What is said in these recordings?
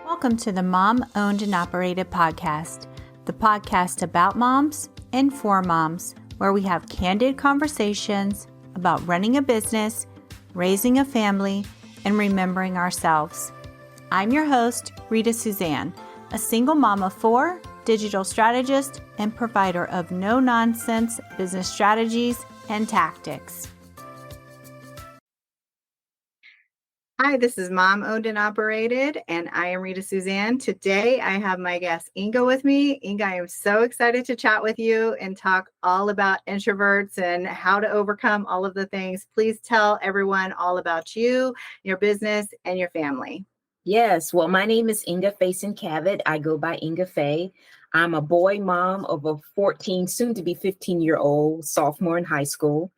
Welcome to the Mom Owned and Operated podcast, the podcast about moms and for moms, where we have candid conversations about running a business, raising a family, and remembering ourselves. I'm your host, Rita Suzanne, a single mom of four, digital strategist, and provider of no-nonsense business strategies and tactics. Hi, this is Mom Owned and Operated, and I am Rita Suzanne. Today, I have my guest Inga with me. Inga, I am so excited to chat with you and talk all about introverts and how to overcome all of the things. Please tell everyone all about you, your business, and your family. Yes. Well, my name is Inga Faison-Cavitt. I go by Ingafay. I'm a boy mom of a 14, soon to be 15-year-old sophomore in high school.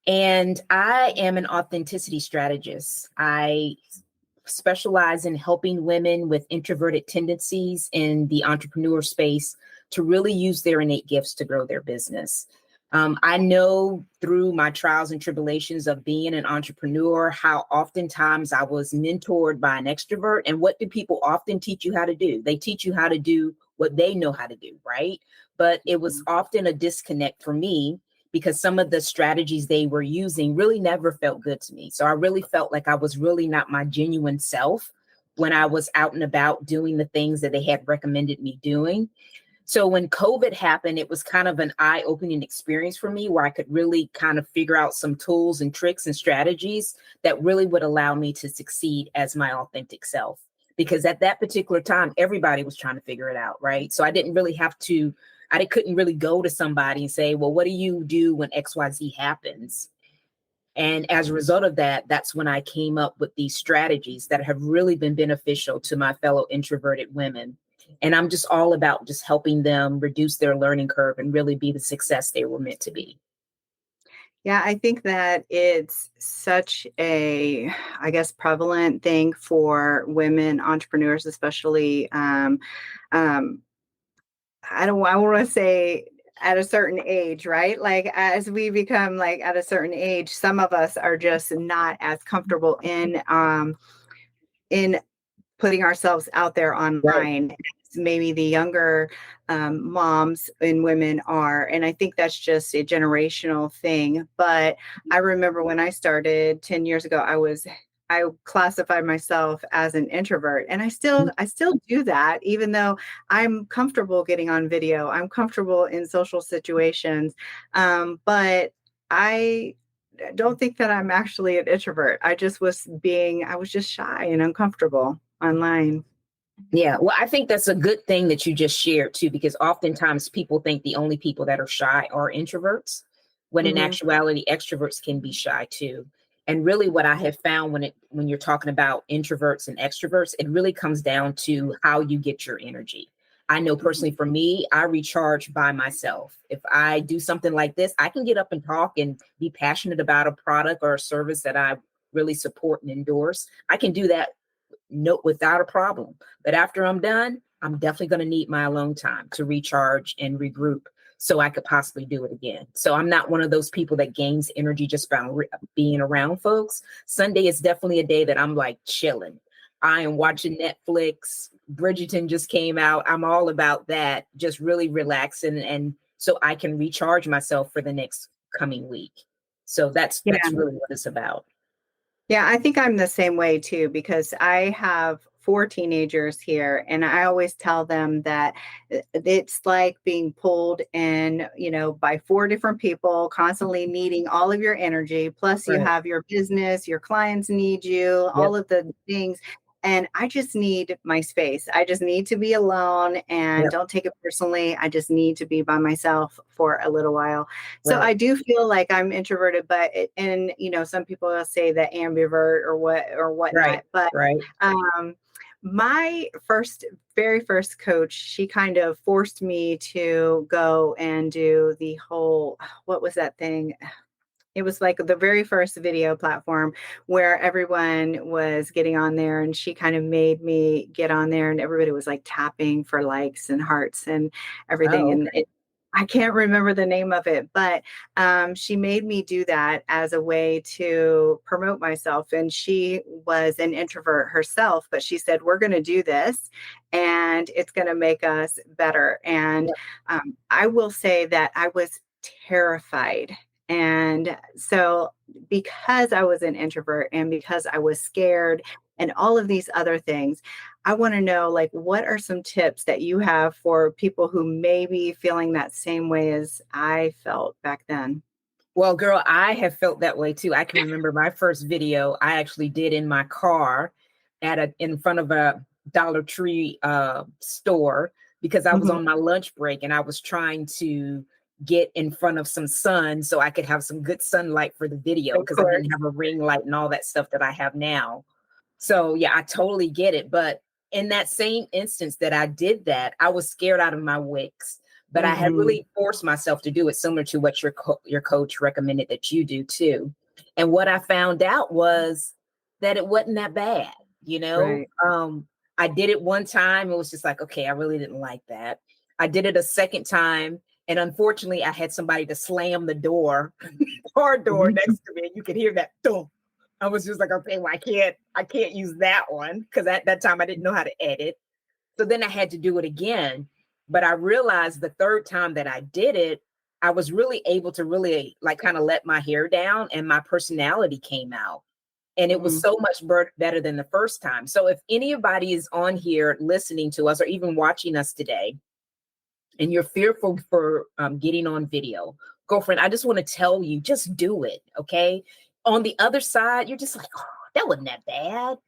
And I am an authenticity strategist. I specialize in helping women with introverted tendencies in the entrepreneur space to really use their innate gifts to grow their business. I know through my trials and tribulations of being an entrepreneur, how oftentimes I was mentored by an extrovert. And what do people often teach you how to do? They teach you how to do what they know how to do, right? But it was often a disconnect for me because some of the strategies they were using really never felt good to me. So I really felt like I was really not my genuine self when I was out and about doing the things that they had recommended me doing. So when COVID happened, it was kind of an eye-opening experience for me where I could really kind of figure out some tools and tricks and strategies that really would allow me to succeed as my authentic self. Because at that particular time, everybody was trying to figure it out, right? So I didn't really have to, I couldn't really go to somebody and say, well, what do you do when XYZ happens? And as a result of that, that's when I came up with these strategies that have really been beneficial to my fellow introverted women. And I'm just all about just helping them reduce their learning curve and really be the success they were meant to be. Yeah, I think that it's such a, prevalent thing for women entrepreneurs, especially. I want to say at a certain age, right? Like as we become like at a certain age, some of us are just not as comfortable in putting ourselves out there online. Right. Maybe the younger moms and women are. And I think that's just a generational thing. But I remember when I started 10 years ago, I classified myself as an introvert, and I still do that, even though I'm comfortable getting on video. I'm comfortable in social situations. But I don't think that I'm actually an introvert. I was just shy and uncomfortable online. Yeah, well, I think that's a good thing that you just shared too, because oftentimes people think the only people that are shy are introverts, when in actuality, extroverts can be shy too. And really what I have found when you're talking about introverts and extroverts, it really comes down to how you get your energy. I know personally for me, I recharge by myself. If I do something like this, I can get up and talk and be passionate about a product or a service that I really support and endorse. I can do that without a problem. But after I'm done, I'm definitely going to need my alone time to recharge and regroup so I could possibly do it again. So I'm not one of those people that gains energy just by being around folks. Sunday is definitely a day that I'm like chilling. I am watching Netflix. Bridgerton just came out. I'm all about that, just really relaxing, and so I can recharge myself for the next coming week. So that's really what it's about. Yeah, I think I'm the same way too, because I have 4 teenagers here, and I always tell them that it's like being pulled in, by 4 different people, constantly needing all of your energy. Plus you have your business, your clients need you, all of the things. And I just need my space. I just need to be alone, and don't take it personally. I just need to be by myself for a little while. So I do feel like I'm introverted, but some people will say that ambivert or whatnot. But my very first coach, she kind of forced me to go and do the whole, what was that thing? It was like the very first video platform where everyone was getting on there, and she kind of made me get on there, and everybody was like tapping for likes and hearts and everything. I can't remember the name of it, but she made me do that as a way to promote myself. And she was an introvert herself, but she said, we're going to do this and it's going to make us better. And I will say that I was terrified. And so, because I was an introvert and because I was scared and all of these other things, I want to know, like, what are some tips that you have for people who may be feeling that same way as I felt back then? Well, girl, I have felt that way too. I can remember my first video I actually did in my car in front of a Dollar Tree store, because I was Mhm. on my lunch break and I was trying to get in front of some sun so I could have some good sunlight for the video, Of because I course. didn't have a ring light and all that stuff that I have now. So yeah, I totally get it. But in that same instance that I did that, I was scared out of my wits. But I had Mhm. really forced myself to do it, similar to what your coach recommended that you do too. And what I found out was that it wasn't that bad. You know, Right. I did it one time. It was just like, okay, I really didn't like that. I did it a second time. And unfortunately, I had somebody to slam the car door Mhm. next to me. And you could hear that thump. I was just like, okay, well, I can't use that one, because at that time I didn't know how to edit. So then I had to do it again. But I realized the third time that I did it, I was really able to really like kind of let my hair down and my personality came out. And it was Mhm. so much better than the first time. So if anybody is on here listening to us or even watching us today, and you're fearful for getting on video, girlfriend, I just want to tell you, just do it. Okay. On the other side, you're just like, oh, that wasn't that bad.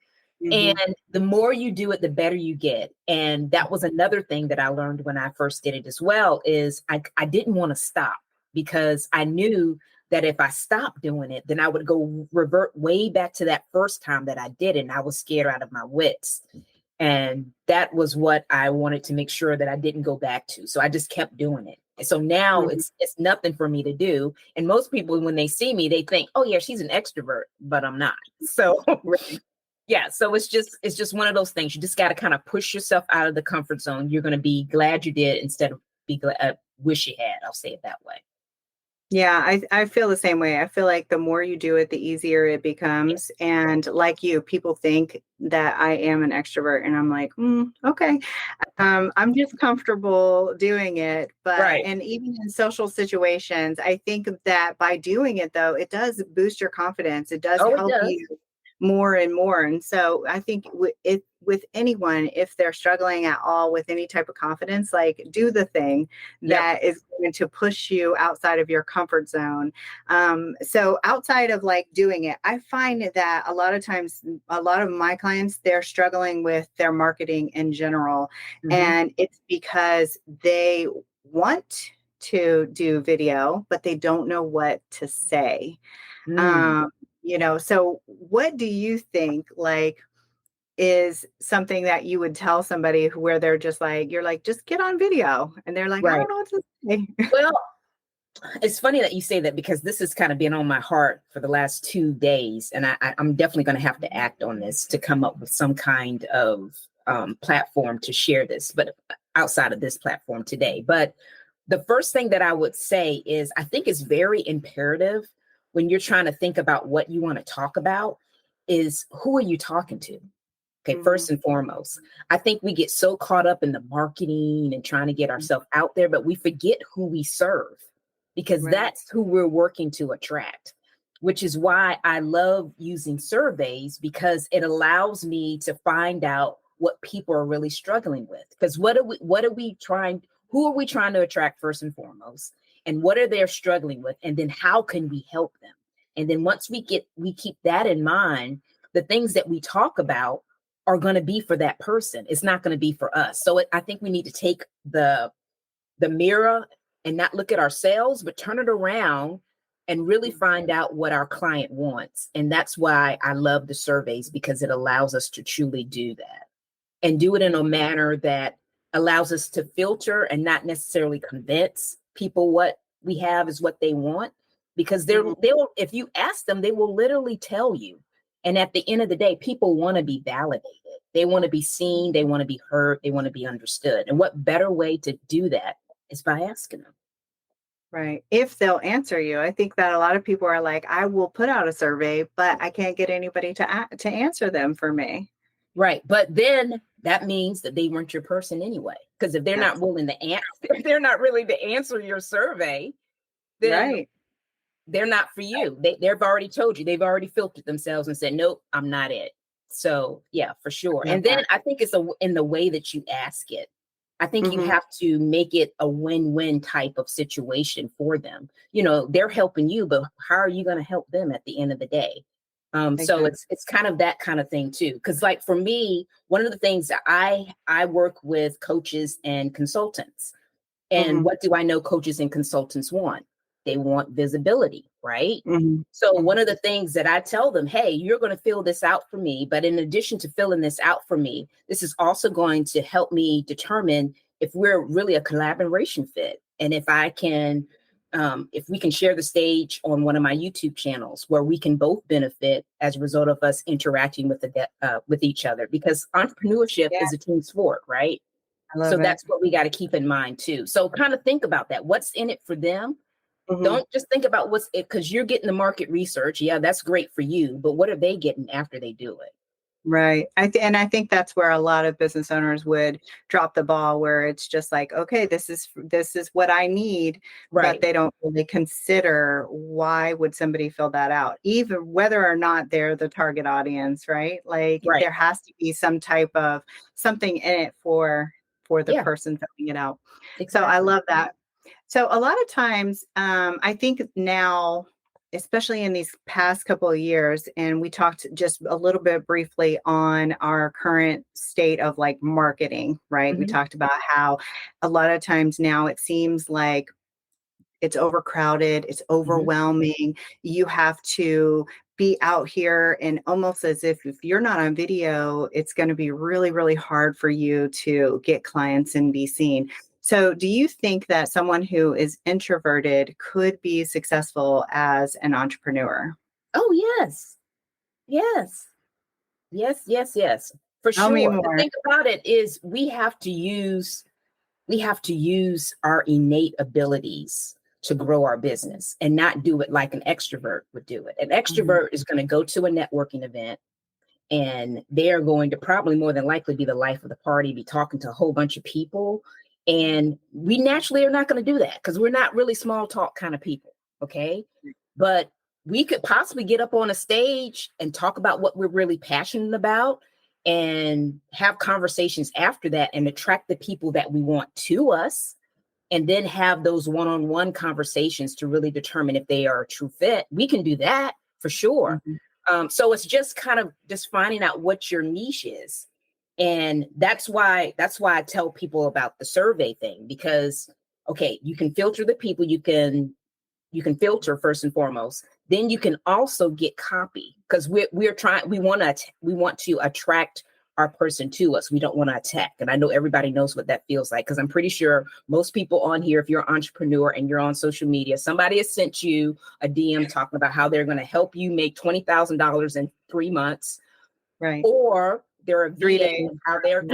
Mhm. And the more you do it, the better you get. And that was another thing that I learned when I first did it as well, is I didn't want to stop, because I knew that if I stopped doing it, then I would go revert way back to that first time that I did it. And I was scared out of my wits. And that was what I wanted to make sure that I didn't go back to. So I just kept doing it. And so now Mhm. it's nothing for me to do. And most people, when they see me, they think, oh yeah, she's an extrovert, but I'm not. So Right. yeah, so it's just one of those things. You just got to kind of push yourself out of the comfort zone. You're going to be glad you did instead of be glad, wish you had. I'll say it that way. Yeah, I feel the same way. I feel like the more you do it, the easier it Yeah. becomes. And like you, people think that I am an extrovert, and I'm like, okay. I'm just comfortable doing it. But, Right. and even in social situations, I think that by doing it, though, it does boost your confidence. It does Oh, it help does. you more and more. And so I think with anyone, if they're struggling at all with any type of confidence, like, do the thing Yep. that is going to push you outside of your comfort zone. So outside of like doing it, I find that a lot of times, a lot of my clients, they're struggling with their marketing in general. Hmm. And it's because they want to do video, but they don't know what to say. Mm, Um, so what do you think, like, is something that you would tell somebody where they're just like, you're like, just get on video. And they're like, I right. don't know what to say. Well, it's funny that you say that, because this has kind of been on my heart for the last 2 days. And I'm definitely going to have to act on this to come up with some kind of platform to share this, but outside of this platform today. But the first thing that I would say is, I think it's very imperative when you're trying to think about what you want to talk about, is who are you talking to? Okay, Mhm. first and foremost, I think we get so caught up in the marketing and trying to get ourselves out there, but we forget who we serve, because Right. that's who we're working to attract, which is why I love using surveys, because it allows me to find out what people are really struggling with. Because who are we trying to attract first and foremost? And what are they struggling with? And then how can we help them? And then once we keep that in mind, the things that we talk about are going to be for that person. It's not going to be for us. So I think we need to take the mirror and not look at ourselves, but turn it around and really find out what our client wants. And that's why I love the surveys, because it allows us to truly do that, and do it in a manner that allows us to filter and not necessarily convince people what we have is what they want, because Mhm. they will, if you ask them, they will literally tell you. And at the end of the day, people want to be validated. They want to be seen, they want to be heard, they want to be understood. And what better way to do that is by asking them. Right. If they'll answer you. I think that a lot of people are like, I will put out a survey, but I can't get anybody to answer them for me. Right. But then that means that they weren't your person anyway. Because if they're not That's willing to answer, if they're not willing to answer your survey, then right. they're not for you. They've already told you, they've already filtered themselves and said, nope, I'm not it. So yeah, for sure. Love And then that. I think it's in the way that you ask it. I think you Hmm. have to make it a win-win type of situation for them. You know, they're helping you, but how are you going to help them at the end of the day? So Exactly. it's kind of that kind of thing too. Because like for me, one of the things that I work with coaches and consultants. And Hmm. what do I know coaches and consultants want? They want visibility, right? Hmm. So Hmm. one of the things that I tell them, hey, you're going to fill this out for me. But in addition to filling this out for me, this is also going to help me determine if we're really a collaboration fit. And if we can share the stage on one of my YouTube channels where we can both benefit as a result of us interacting with each other, because entrepreneurship Yeah, is a team sport, right? I So love it. that's what we got to keep in mind too. So kind of think about that. What's in it for them? Hmm. Don't just think about what's it, because you're getting the market research. Yeah, that's great for you. But what are they getting after they do it? Right. And I think that's where a lot of business owners would drop the ball, where it's just like, okay, this is what I need, but Right. they don't really consider why would somebody fill that out, even whether or not they're the target audience, right? Like Right. there has to be some type of something in it for the Yeah, person filling it out. So I exactly. love that. So a lot of times, I think now, especially in these past couple of years, and we talked just a little bit briefly on our current state of like marketing, right? We Hmm. talked about how a lot of times now it seems like it's overcrowded, it's Hmm. overwhelming. You have to be out here, and almost as if you're not on video, it's going to be really, really hard for you to get clients and be seen. So, do you think that someone who is introverted could be successful as an entrepreneur? Oh, yes. Yes. Yes. Yes. Yes. For Tell me sure. The more. thing about it is we have to use our innate abilities to grow our business and not do it like an extrovert would do it. An Mhm. extrovert is going to go to a networking event and they're going to probably more than likely be the life of the party, be talking to a whole bunch of people. And we naturally are not going to do that because we're not really small talk kind of people. Okay. But we could possibly get up on a stage and talk about what we're really passionate about and have conversations after that and attract the people that we want to us, and then have those one-on-one conversations to really determine if they are a true fit. We can do that for sure. Mhm. So it's just kind of just finding out what your niche is. And that's why I tell people about the survey thing, because okay, you can filter the people, you can filter first and foremost. Then you can also get copy, because we want to attract our person to us. We don't want to attack. And I know everybody knows what that feels like, because I'm pretty sure most people on here, if you're an entrepreneur and you're on social media, somebody has sent you a DM talking about how they're going to help you make $20,000 in 3 months, Right. or they're a 3 days. VA and how they're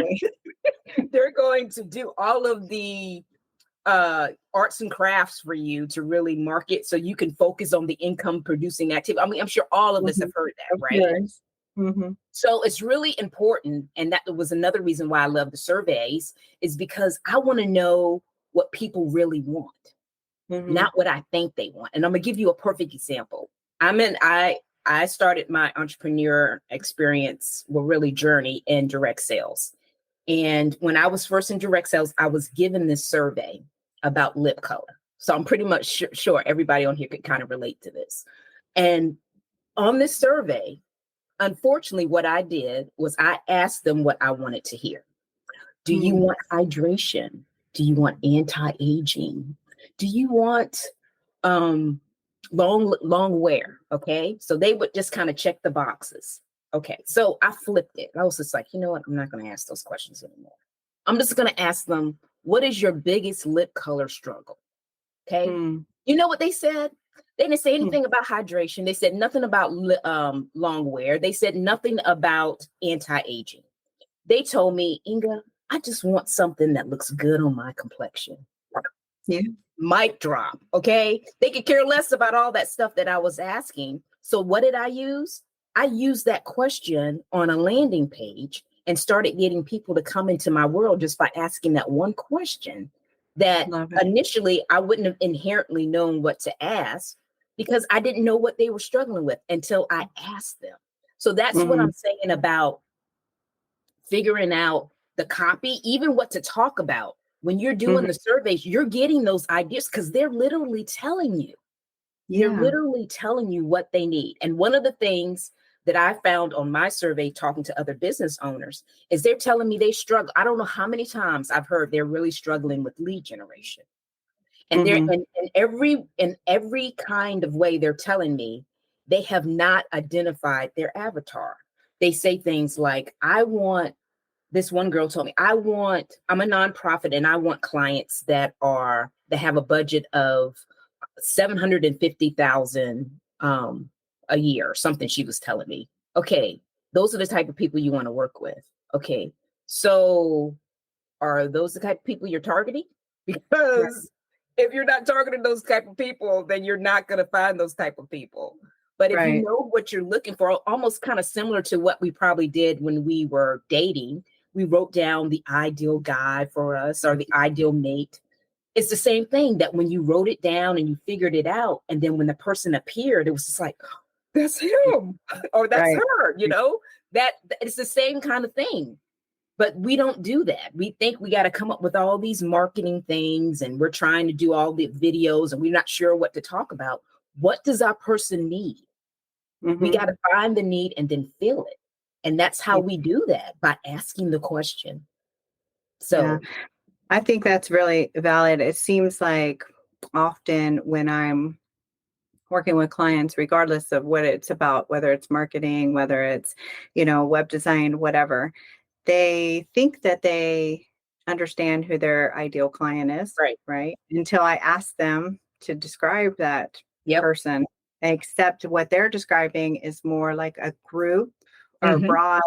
they're going to do all of the arts and crafts for you to really market so you can focus on the income producing activity. I mean, I'm sure all of us have Mhm. heard that, Of right? course. Mhm. So it's really important. And that was another reason why I love the surveys, is because I want to know what people really want, Mhm. not what I think they want. And I'm going to give you a perfect example. I started my entrepreneur experience, well, really journey in direct sales. And when I was first in direct sales, I was given this survey about lip color. So I'm pretty much sure everybody on here could kind of relate to this. And on this survey, unfortunately, what I did was I asked them what I wanted to hear. Do you Mm. want hydration? Do you want anti-aging? Do you want um, long wear? Okay. So they would just kind of check the boxes. Okay. So I flipped it. I was just like, you know what? I'm not going to ask those questions anymore. I'm just going to ask them, what is your biggest lip color struggle? Okay. Mm. You know what they said? They didn't say Mm. anything about hydration. They said nothing about long wear. They said nothing about anti-aging. They told me, Inga, I just want something that looks good on my complexion. Yeah. Mic drop. Okay. They could care less about all that stuff that I was asking. So what did I use? I used that question on a landing page and started getting people to come into my world just by asking that one question that Love it. initially I wouldn't have inherently known what to ask because I didn't know what they were struggling with until I asked them. So that's what Mhm. I'm saying about figuring out the copy, even what to talk about. When you're doing Mhm. the surveys, you're getting those ideas because they're literally telling you. They're Yeah. literally telling you what they need. And one of the things that I found on my survey talking to other business owners is they're telling me they struggle. I don't know how many times I've heard they're really struggling with lead generation. And they're Mhm. in every kind of way they're telling me they have not identified their avatar. They say things like, I want this one girl told me, I'm a nonprofit and I want clients that have a budget of 750,000 a year or something she was telling me. Okay, those are the type of people you want to work with. Okay. So are those the type of people you're targeting? Right. Because if you're not targeting those type of people, then you're not going to find those type of people. But if you Right. know what you're looking for, almost kind of similar to what we probably did when we were dating, we wrote down the ideal guy for us or the ideal mate. It's the same thing that when you wrote it down and you figured it out, and then when the person appeared, it was just like, that's him or that's Right. her, that it's the same kind of thing. But we don't do that. We think we got to come up with all these marketing things and we're trying to do all the videos and we're not sure what to talk about. What does our person need? We Mhm. got to find the need and then fill it. And that's how Yeah. we do that, by asking the question. Yeah. So, I think that's really valid. It seems like often when I'm working with clients, regardless of what it's about, whether it's marketing, whether it's, web design, whatever, they think that they understand who their ideal client is, right. right? Until I ask them to describe that Yep. person, except what they're describing is more like a group or Mm-hmm. broad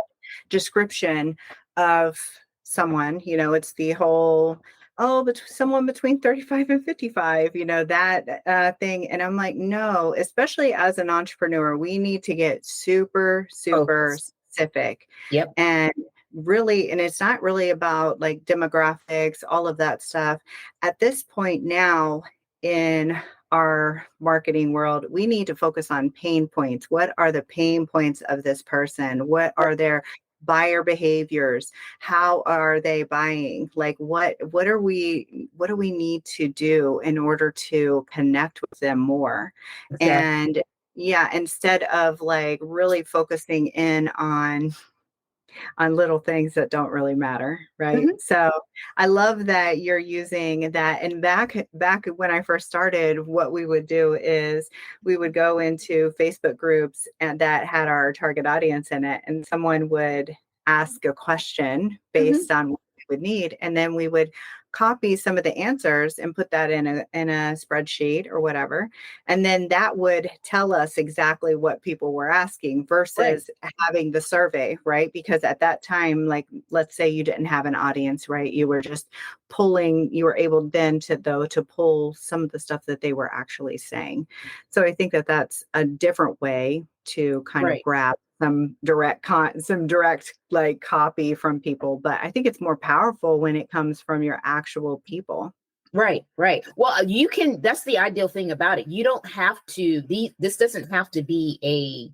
description of someone. It's the whole, oh, but someone between 35 and 55, that thing. And I'm like, no, especially as an entrepreneur, we need to get super, super Focus. specific. Yep. And really, and it's not really about like demographics, all of that stuff. At this point now in our marketing world, we need to focus on pain points. What are the pain points of this person? What Yep. are their buyer behaviors? How are they buying? Like what do we need to do in order to connect with them more? Exactly. And yeah, instead of like really focusing in on little things that don't really matter, right? Mm-hmm. So I love that you're using that. And back when I first started, what we would do is we would go into Facebook groups and that had our target audience in it, and someone would ask a question Mm-hmm. based on what we would need, and then we would copy some of the answers and put that in a spreadsheet or whatever, and then that would tell us exactly what people were asking Right. versus having the survey, right? Because at that time, like, let's say you didn't have an audience, right? You were just you were able then to pull some of the stuff that they were actually saying. So I think that that's a different way to kind of Right. grab some direct like copy from people. But I think it's more powerful when it comes from your actual people. Right, right. Well, that's the ideal thing about it. You don't have to this doesn't have to be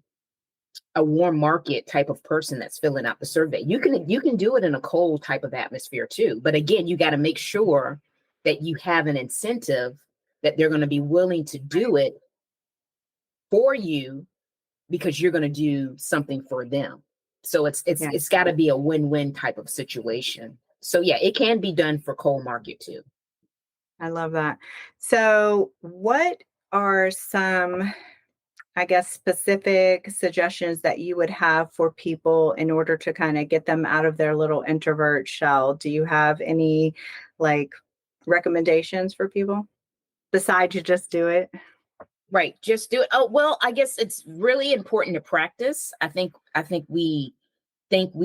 a warm market type of person that's filling out the survey. You can do it in a cold type of atmosphere too. But again, you got to make sure that you have an incentive that they're going to be willing to do it for you because you're going to do something for them. So Yeah, it's got to be a win-win type of situation. So yeah, it can be done for cold market too. I love that. So what are some, I guess, specific suggestions that you would have for people in order to kind of get them out of their little introvert shell? Do you have any like recommendations for people besides you just do it? Right. Just do it. Oh, well, I guess it's really important to practice. I think we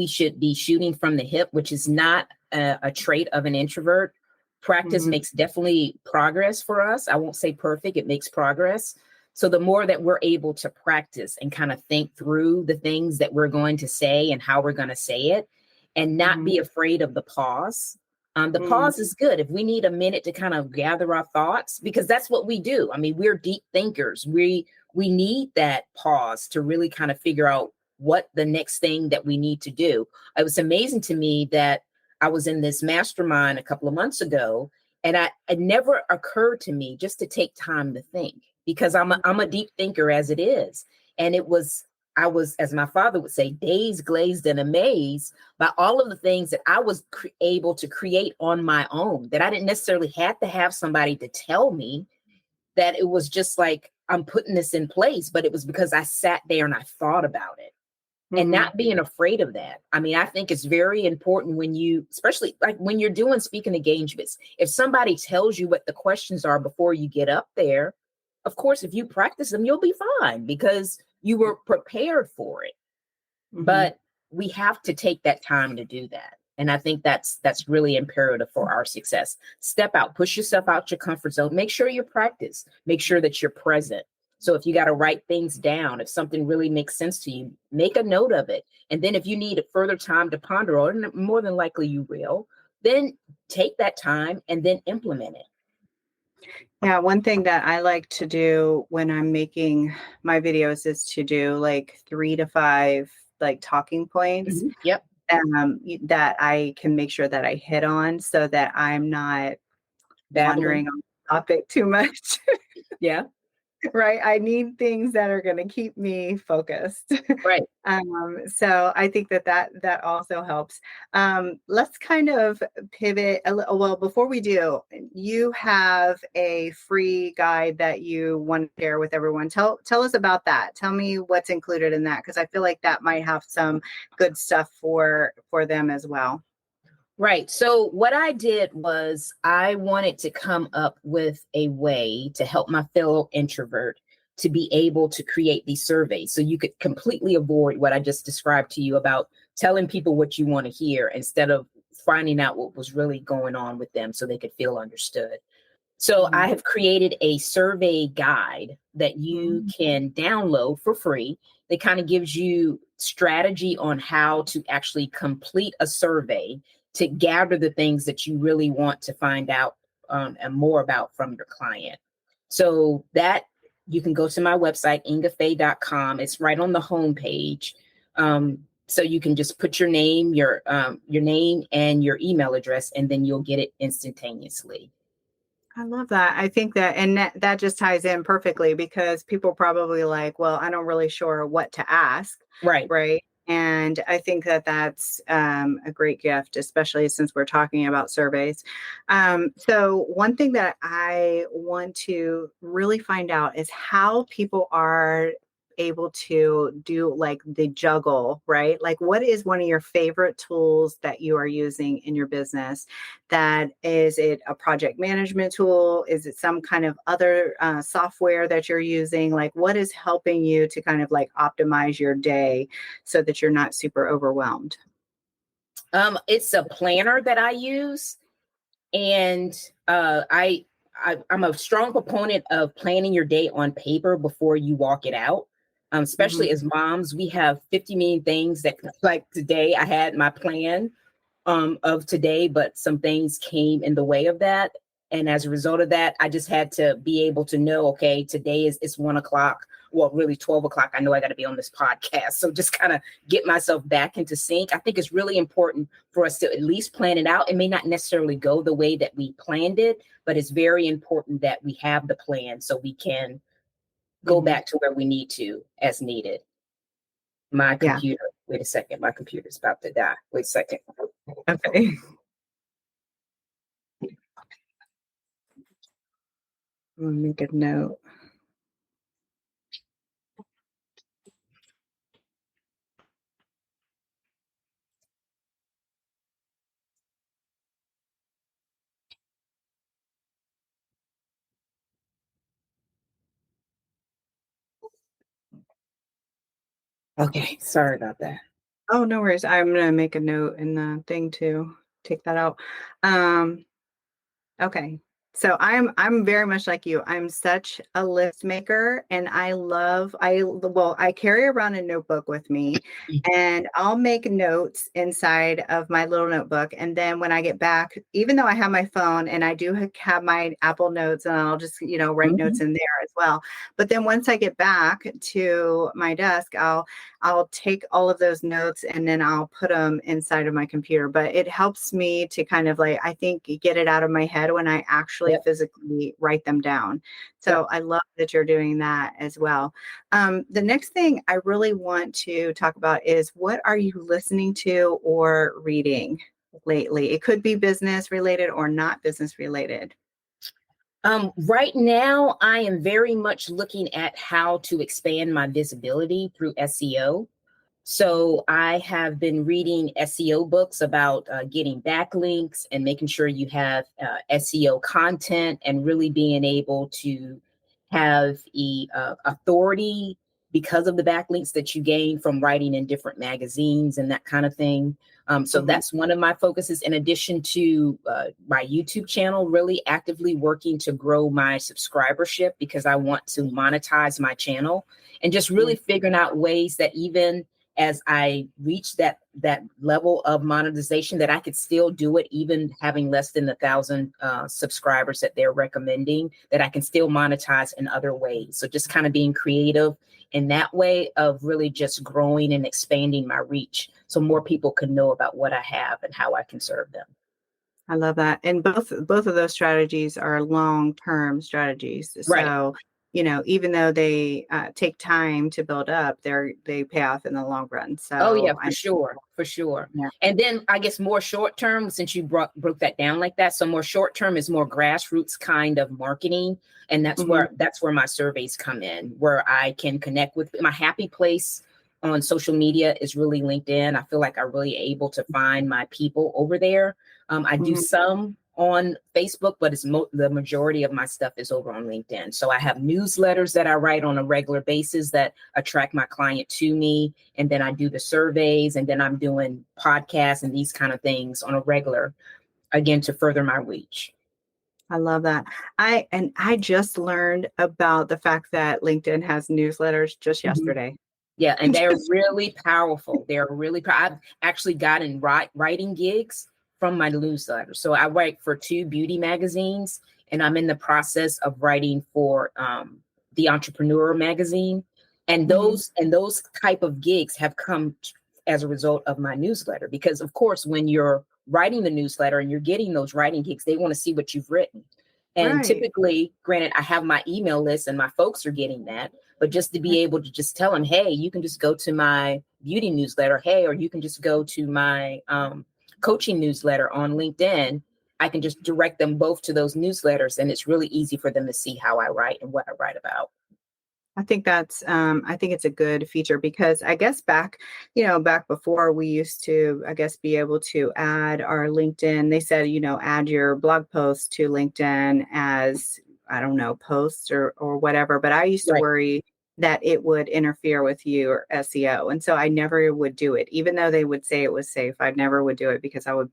should be shooting from the hip, which is not a trait of an introvert. Practice Mhm. makes definitely progress for us. I won't say perfect, it makes progress. So the more that we're able to practice and kind of think through the things that we're going to say and how we're going to say it, and not Mhm. be afraid of the pause. The Mm. pause is good. If we need a minute to kind of gather our thoughts, because that's what we do. I mean, we're deep thinkers. We need that pause to really kind of figure out what the next thing that we need to do. It was amazing to me that I was in this mastermind a couple of months ago, and it never occurred to me just to take time to think, because I'm a deep thinker as it is. And I was, as my father would say, dazed, glazed, and amazed by all of the things that I was able to create on my own, that I didn't necessarily have to have somebody to tell me, that it was just like, I'm putting this in place, but it was because I sat there and I thought about it, and Mhm. not being afraid of that. I mean, I think it's very important when you, especially like when you're doing speaking engagements, if somebody tells you what the questions are before you get up there, of course, if you practice them, you'll be fine because you were prepared for it. Mhm. But we have to take that time to do that. And I think that's really imperative for our success. Step out, push yourself out your comfort zone. Make sure you practice. Make sure that you're present. So if you got to write things down, if something really makes sense to you, make a note of it. And then if you need further time to ponder, or more than likely you will, then take that time and then implement it. Yeah, one thing that I like to do when I'm making my videos is to do like 3 to 5 like talking points Yep. that I can make sure that I hit on so that I'm not Babbling. wandering on the topic too much. Yeah. Right? I need things that are gonna keep me focused. Right. So I think that also helps. Let's kind of pivot a little. Well, before we do, you have a free guide that you want to share with everyone. Tell us about that. Tell me what's included in that, because I feel like that might have some good stuff for them as well. Right. So what I did was I wanted to come up with a way to help my fellow introvert to be able to create these surveys. So you could completely avoid what I just described to you about telling people what you want to hear instead of finding out what was really going on with them so they could feel understood. So I Mhm. have created a survey guide that you Mhm. can download for free. That kind of gives you strategy on how to actually complete a survey to gather the things that you really want to find out and more about from your client. So that you can go to my website, ingafay.com. It's right on the homepage. So you can just put your name and your email address, and then you'll get it instantaneously. I love that. I think that, and that just ties in perfectly because people probably like, well, I don't really sure what to ask, Right. right? And I think that that's a great gift, especially since we're talking about surveys. So one thing that I want to really find out is how people are able to do like the juggle, right? Like, what is one of your favorite tools that you are using in your business? That is it a project management tool? Is it some kind of other software that you're using? Like, what is helping you to kind of like optimize your day so that you're not super overwhelmed? It's a planner that I use, and I'm a strong proponent of planning your day on paper before you walk it out. Hmm. Especially as moms, we have 50 million things that, like today, I had my plan of today, but some things came in the way of that. And as a result of that, I just had to be able to know, okay, today is it's 1 o'clock. Well, really 12 o'clock. I know I got to be on this podcast. So just kind of get myself back into sync. I think it's really important for us to at least plan it out. It may not necessarily go the way that we planned it, but it's very important that we have the plan so we can go Hmm. back to where we need to as needed. My Yeah. computer, wait a second, my computer's about to die. Wait a second. Okay. Let me make a note. Okay, sorry about that. Oh, no worries. I'm gonna make a note in the thing to take that out. Um, Okay. So I'm very much like you. I'm such a list maker, and I carry around a notebook with me, and I'll make notes inside of my little notebook, and then when I get back, even though I have my phone and I do have my Apple Notes, and I'll just, write Mhm. notes in there as well. But then once I get back to my desk, I'll take all of those notes and then I'll put them inside of my computer. But it helps me to kind of like, I think, get it out of my head when I actually Yep. physically write them down. So Yep. I love that you're doing that as well. The next thing I really want to talk about is, what are you listening to or reading lately? It could be business related or not business related. Right now, I am very much looking at how to expand my visibility through SEO. So I have been reading SEO books about getting backlinks and making sure you have SEO content and really being able to have authority because of the backlinks that you gain from writing in different magazines and that kind of thing. So Mhm. that's one of my focuses, in addition to my YouTube channel, really actively working to grow my subscribership because I want to monetize my channel, and just Yeah, really figuring out ways that even as I reach that level of monetization, that I could still do it, even having less than 1,000 subscribers that they're recommending, that I can still monetize in other ways. So just kind of being creative in that way of really just growing and expanding my reach so more people can know about what I have and how I can serve them. I love that. And both of those strategies are long-term strategies. Right. So, even though they take time to build up, they pay off in the long run. Oh yeah, So for I sure, for sure. Yeah. And then I guess more short term, since you broke that down like that. So more short term is more grassroots kind of marketing, and Mhm. that's where my surveys come in, where I can connect with my happy place on social media is really LinkedIn. I feel like I'm really able to find my people over there. I do Mhm. some on Facebook, but the majority of my stuff is over on LinkedIn. So I have newsletters that I write on a regular basis that attract my client to me, and then I do the surveys, and then I'm doing podcasts and these kind of things on a regular, again, to further my reach. I love that. I just learned about the fact that LinkedIn has newsletters just Mhm. yesterday. Yeah, and they're Just really powerful. I've actually gotten writing gigs from my newsletter. So I write for two beauty magazines, and I'm in the process of writing for the Entrepreneurial magazine. And Mhm. those type of gigs have come as a result of my newsletter. Because of course, when you're writing the newsletter and you're getting those writing gigs, they want to see what you've written. And Right. typically, granted, I have my email list and my folks are getting that, but just to be able to just tell them, hey, you can just go to my beauty newsletter, hey, or you can just go to my coaching newsletter on LinkedIn. I can just direct them both to those newsletters, and it's really easy for them to see how I write and what I write about. I think it's a good feature because I guess back before, we used to, I guess, be able to add our LinkedIn. They said, add your blog posts to LinkedIn as, I don't know, posts or whatever. But I used to Right. worry that it would interfere with your SEO. And so I never would do it, even though they would say it was safe. I never would do it because I Oh.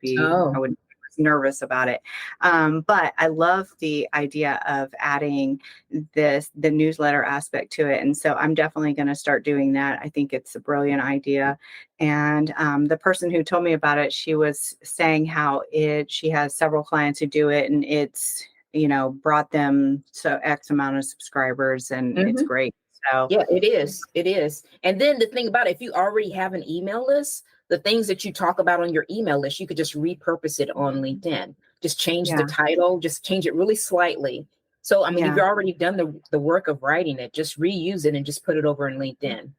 would nervous about it. But I love the idea of adding the newsletter aspect to it. And so I'm definitely going to start doing that. I think it's a brilliant idea. And the person who told me about it, she was saying how she has several clients who do it, and it's, brought them so X amount of subscribers, and it's Mhm. great. So Yeah, it is. It is. And then the thing about it, if you already have an email list, the things that you talk about on your email list, you could just repurpose it on LinkedIn. Just change the yeah, title, just change it really slightly. So, I mean, you've yeah. already done the work of writing it, just reuse it and just put it over in LinkedIn.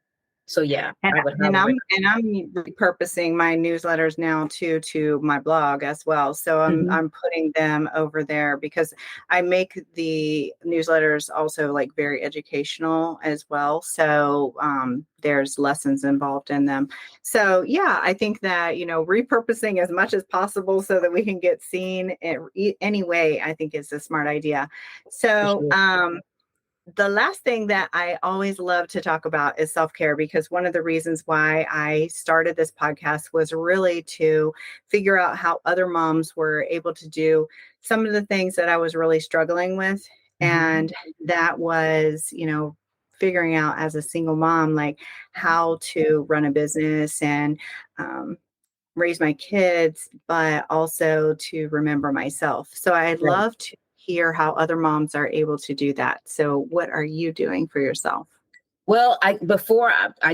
So, yeah, And I would and highly I'm recommend. and I'm repurposing my newsletters now too to my blog as well. So Mhm. I'm putting them over there because I make the newsletters also like very educational as well. So there's lessons involved in them. So yeah, I think that, repurposing as much as possible so that we can get seen anyway, I think is a smart idea. For So sure. the last thing that I always love to talk about is self-care, because one of the reasons why I started this podcast was really to figure out how other moms were able to do some of the things that I was really struggling with. And that was, figuring out as a single mom, like how to run a business and raise my kids, but also to remember myself. So I'd Right. love to hear how other moms are able to do that. So what are you doing for yourself? Well, I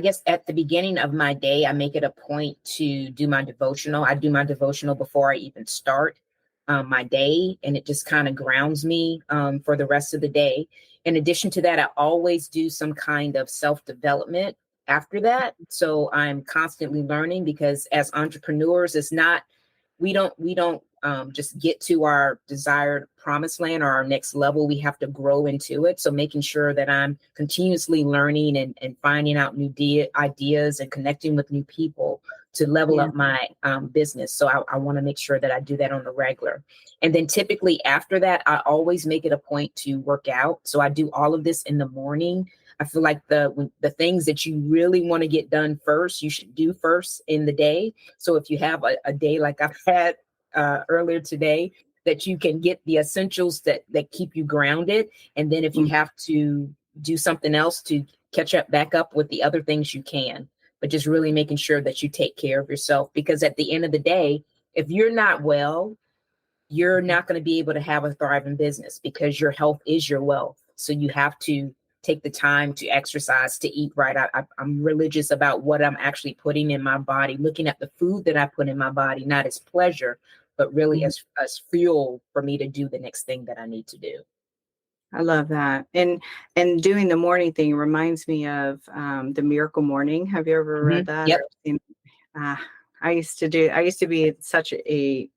guess at the beginning of my day, I make it a point to do my devotional. I do my devotional before I even start my day, and it just kind of grounds me for the rest of the day. In addition to that, I always do some kind of self-development after that. So I'm constantly learning, because as entrepreneurs, we don't just get to our desired promised land or our next level. We have to grow into it. So making sure that I'm continuously learning and finding out new ideas and connecting with new people to level Yeah. up my business. So I want to make sure that I do that on the regular. And then typically after that, I always make it a point to work out. So I do all of this in the morning. I feel like the things that you really want to get done first, you should do first in the day. So if you have a day like I've had earlier today, that you can get the essentials that keep you grounded. And then if you have to do something else to catch up back up with the other things, you can. But just really making sure that you take care of yourself, because at the end of the day, if you're not well, you're not going to be able to have a thriving business, because your health is your wealth. So you have to take the time to exercise, to eat right. I'm religious about what I'm actually putting in my body, looking at the food that I put in my body, not as pleasure, but really as fuel for me to do the next thing that I need to do. I love that. And doing the morning thing reminds me of the Miracle Morning. Have you ever read that Yep. or seen? Uh, I used to be such a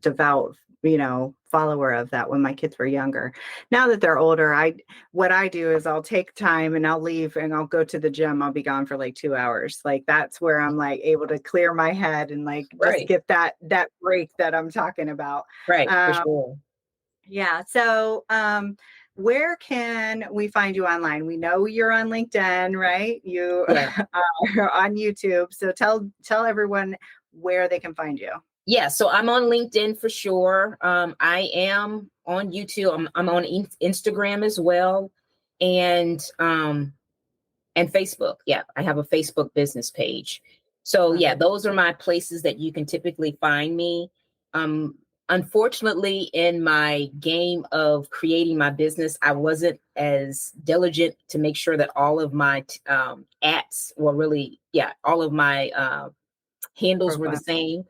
devout, follower of that when my kids were younger. Now that they're older, what I do is I'll take time and I'll leave and I'll go to the gym. I'll be gone for like 2 hours. Like that's where I'm like able to clear my head and like just Right. get that break that I'm talking about. Right. For Um, sure. yeah. So, where can we find you online? We know you're on LinkedIn, right? You Yeah. are on YouTube. So tell everyone where they can find you. Yeah, so I'm on LinkedIn for sure. I am on YouTube. I'm on Instagram as well, and Facebook. Yeah, I have a Facebook business page. So Love yeah, it. those are my places that you can typically find me. Um, Unfortunately, in my game of creating my business, I wasn't as diligent to make sure that all of my ads were really, all of my handles were the Profile. same,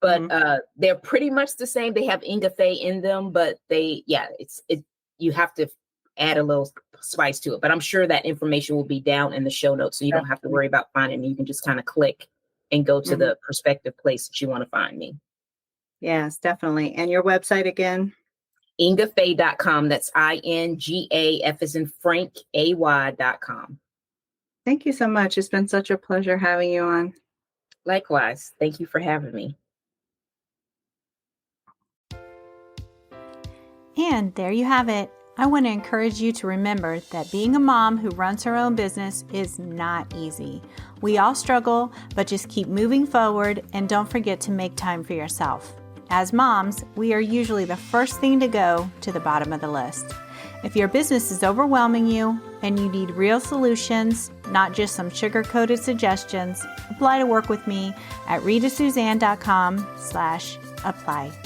but Mhm. they're pretty much the same. They have Ingafay in them, but you have to add a little spice to it. But I'm sure that information will be down in the show notes, so you don't have to Definitely. worry about finding it. You can just kind of click and go to Mhm. the prospective place that you want to find me. Yes, definitely. And your website again? Ingafay.com. That's INGAF as in Frank, AY.com. Thank you so much. It's been such a pleasure having you on. Likewise. Thank you for having me. And there you have it. I want to encourage you to remember that being a mom who runs her own business is not easy. We all struggle, but just keep moving forward and don't forget to make time for yourself. As moms, we are usually the first thing to go to the bottom of the list. If your business is overwhelming you and you need real solutions, not just some sugar-coated suggestions, apply to work with me at ritasuzanne.com/apply.